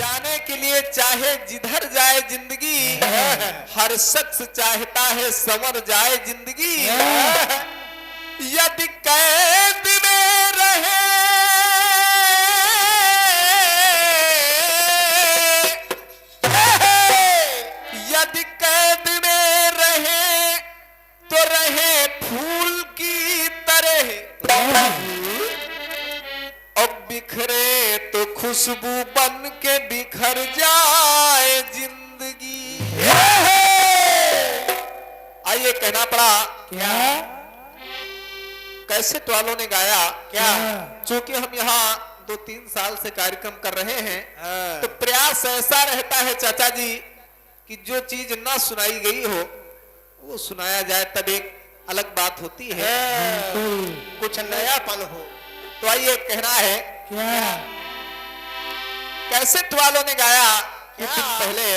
जाने के लिए चाहे जिधर जाए जिंदगी, हर शख्स चाहता है संवर जाए जिंदगी। यदि कैद में रहे यदि कैद में रहे तो रहे फूल की तरह, अब बिखरे तो खुशबू बन के बिखर जाए जिंदगी। आइए कहना पड़ा क्या कैसेट वालों ने गाया क्या, चूंकि हम यहाँ 2-3 साल से कार्यक्रम कर रहे हैं तो प्रयास ऐसा रहता है चाचा जी कि जो चीज ना सुनाई गई हो वो सुनाया जाए, तब एक अलग बात होती है, कुछ नयापन हो। तो आइए कहना है क्या कैसेट वालों ने गाया कुछ दिन पहले,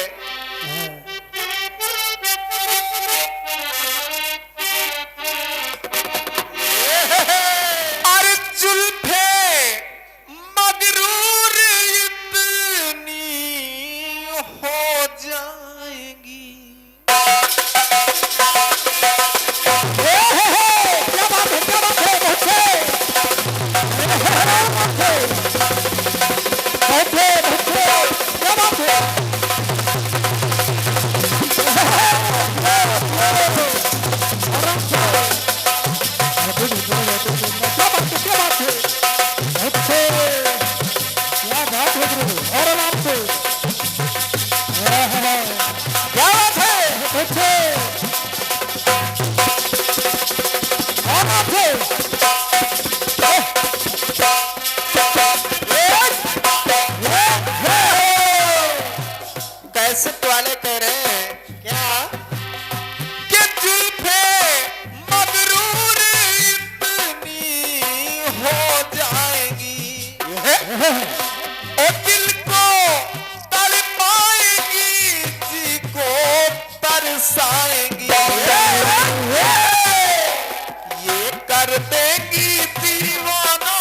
अरे जुल्फे मगरूर इतनी हो जाएंगी। क्या बात है, क्या बात है, बहुत क्या बात है। कैसेट वाले कह रहे हैं क्या कि जुल्फे मगरूर इतनी हो जाएंगी, ओ दिल को तड़पाएंगी, जी को तरसाएंगी, ये कर देंगी दीवाना,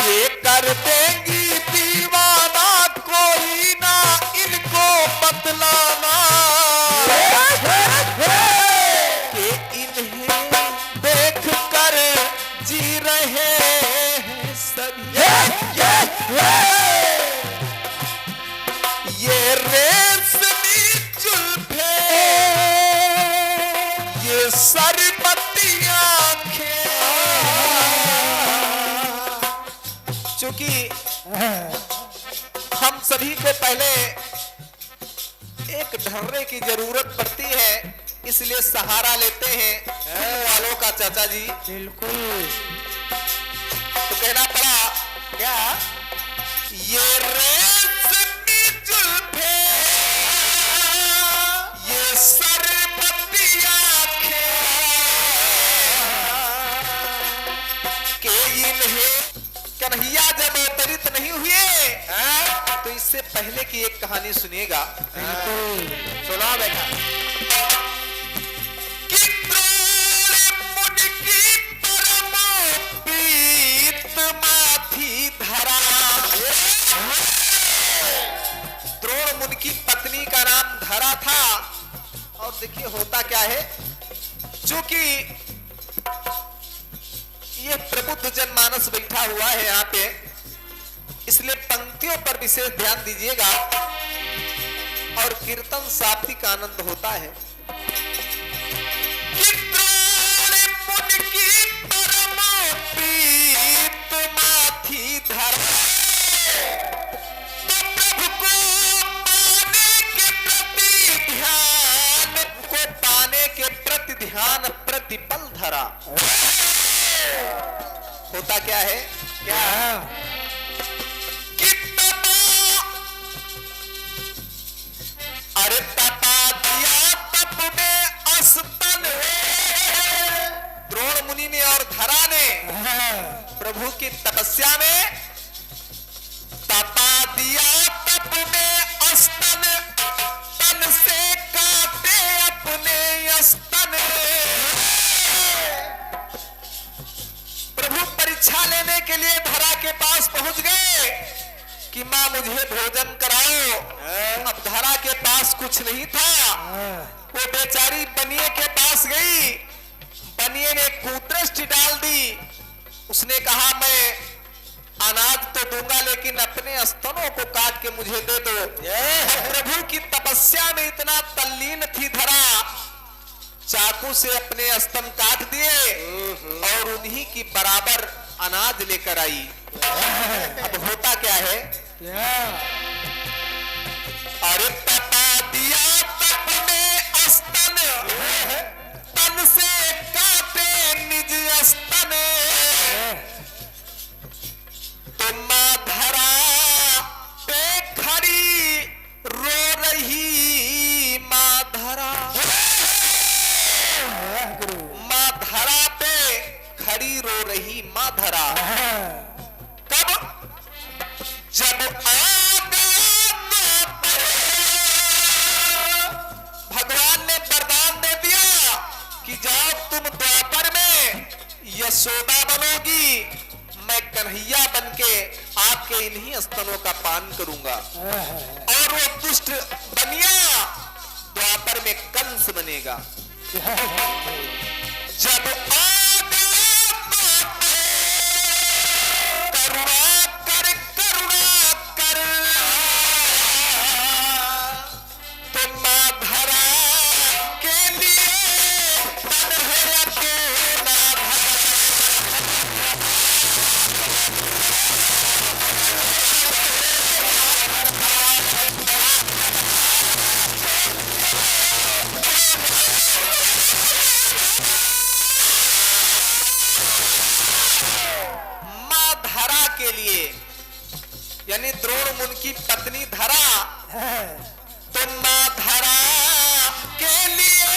ये कर देंगी दीवाना, कोई ना इनको बतलाना कि इन्हें देख कर जी रहे हैं सभी। ये रेशमी जुल्फे, ये सरबती आंखें, चूंकि हम सभी को पहले एक ढर्रे की जरूरत पड़ती है, इसलिए सहारा लेते हैं वालों का चाचा जी। बिल्कुल तो कहना पड़ा क्या ये रेशमी जुल्फे, ये सरबती आंखें, के इन्हें कन्हैया जब अवतरित नहीं हुए तो इससे पहले की एक कहानी सुनिएगा। सुना बेटा कि द्रोण मुनि की परमप्रीत माथी धरा, द्रोण मुनि की पत्नी का नाम धरा था। और देखिए होता क्या है, चूंकि ये प्रबुद्ध जनमानस बैठा हुआ है यहाँ पे, इसलिए पंक्तियों पर विशेष ध्यान दीजिएगा और कीर्तन सात्विक आनंद होता है। कि द्रोण मुनि की परमप्रीत माथी धरा, तो प्रभु को पाने के प्रति ध्यान प्रतिपल धरा। होता क्या है क्या कि अरे तपा दिया तप में अस्तन, द्रोण मुनि ने और धरा ने प्रभु की तपस्या में तपा दिया तप में अस्तन, तन से काटे अपने अस्तन। प्रभु परीक्षा लेने के लिए धरा के पास पहुंच गए कि माँ मुझे भोजन कराओ। अब धरा के पास कुछ नहीं था, वो बेचारी बनिए के पास गई। बनिए ने कुदृष्टि डाल दी। उसने कहा मैं अनाज तो दूंगा लेकिन अपने स्तनों को काट के मुझे दे दो। प्रभु की तपस्या में इतना तल्लीन थी धरा, चाकू से अपने स्तन काट दिए और उन्हीं की बराबर अनाज लेकर आई। अब होता क्या है, अरे तपा दिया तप में स्तन, तन से काटे निज स्तन। तो मां धरा पे खड़ी रो रही, मां धरा पे खड़ी रो रही मां धरा। कब? जब भगवान ने वरदान दे दिया कि जाओ तुम द्वापर में यशोदा बनोगी, मैं कन्हैया बनके आपके इन्हीं स्तनों का पान करूंगा। और वो दुष्ट बनिया द्वापर में कंस बनेगा। जब करुणा कर तो मां धरा के लिए तन है अपना के लिए, यानी द्रोण मुनि की पत्नी धरा, तो मां धरा के लिए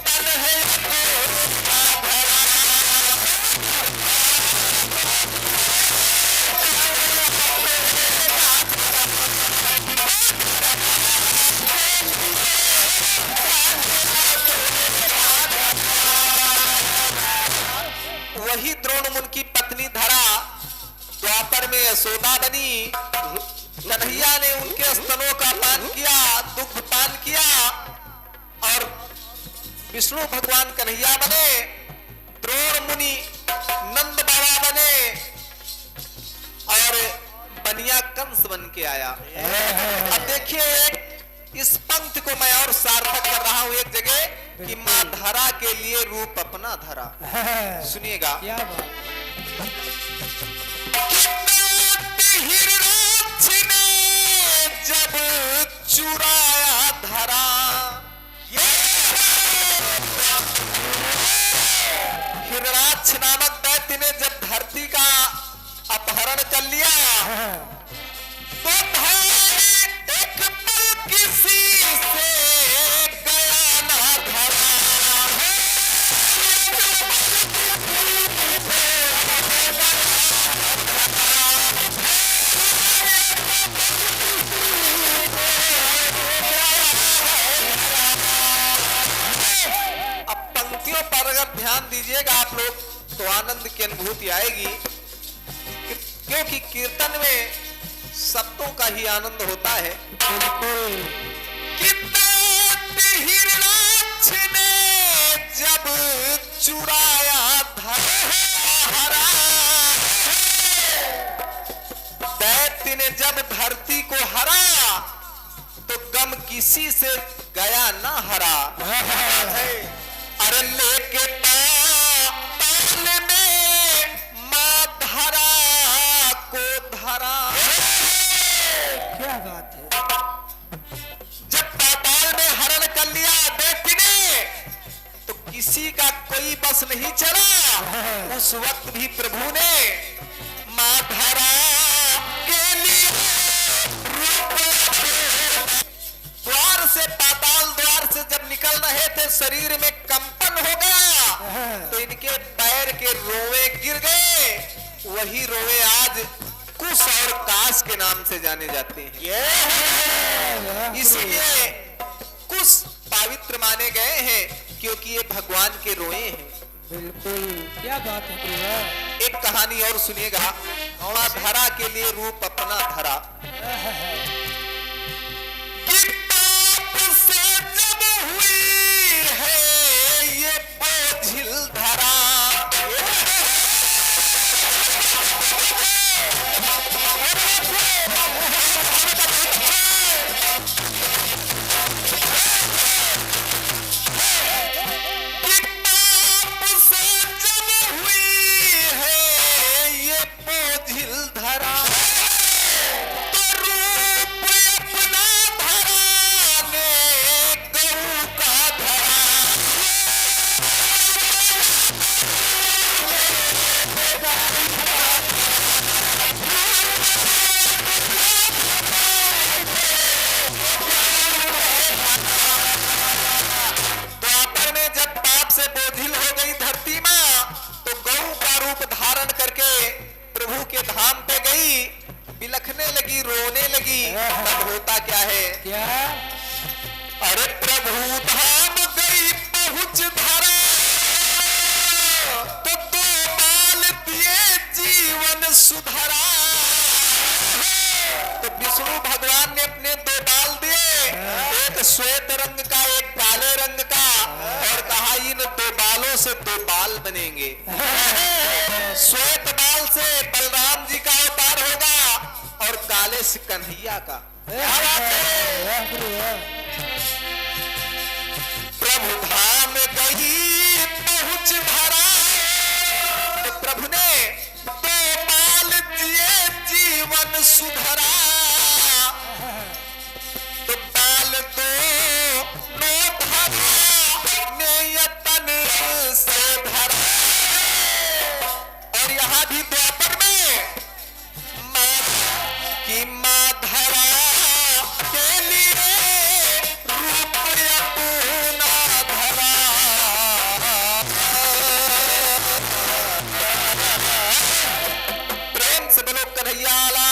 तन है वही द्रोण मुनि की पत्नी धरा द्वापर में यशोदा बनी। कन्हैया ने उनके स्तनों का पान किया, दुग्ध पान किया और विष्णु भगवान कन्हैया बने, द्रोण मुनि नंद बाबा बने और बनिया कंस बन के आया। अब देखिए इस पंक्ति को मैं और सार्थक कर रहा हूं एक जगह कि मां धरा के लिए रूप अपना धरा। सुनिएगा, हिरणाक्ष ने जब चुराया धरा, हिरणाक्ष नामक दैत्य ने जब धरती का अपहरण कर लिया तो एक पल किसी से गया ना धरा। पर अगर ध्यान दीजिएगा आप लोग तो आनंद की अनुभूति आएगी, क्योंकि कीर्तन में शब्दों का ही आनंद होता है। हिरणाक्ष ने जब चुराया धरा, दैत्य ने जब धरती को हरा तो गम किसी से गया ना हरा। अरे लेके ताल में मां धरा को धरा। क्या बात है, जब पाताल में हरण कर लिया दैत्य ने तो किसी का कोई बस नहीं चला। उस वक्त भी प्रभु ने मां धरा के लिए द्वार से, पाताल द्वार से जब निकल रहे थे शरीर में कंपन हो गया तो इनके पैर के रोवे गिर गए। वही रोवे आज कुश और काश के नाम से जाने जाते हैं। इसलिए कुश पवित्र माने गए हैं क्योंकि ये भगवान के रोए हैं। बिल्कुल क्या बात है गुरुवर। एक कहानी और सुनिएगा। माँ धरा के लिए रूप अपना धरा। कि पाप से जब हुई है ये बोझिल धरा, धाम पे गई, बिलखने लगी, रोने लगी। तब होता क्या है? क्या? अरे प्रभु धाम गई पहुंच धरा, तो दो बाल दिए जीवन सुधरा। तो विष्णु भगवान ने अपने दो बाल दिए, एक श्वेत रंग का, एक काले रंग का, और कहा इन दो बालों से दो बाल बनेंगे। श्वेत बाल से बलराम जी का अवतार होगा और काले से कन्हैया का। प्रभु धाम गई पहुंच धरा, तो प्रभु ने दो बाल दिए जीवन सुधरा। तो बाल दो नो धरा ने यतन से धरा। और यहाँ भी द्वापर में माँ धरा के लिए रूप अपना धरा। प्रेम से बोलो कन्हैया लाल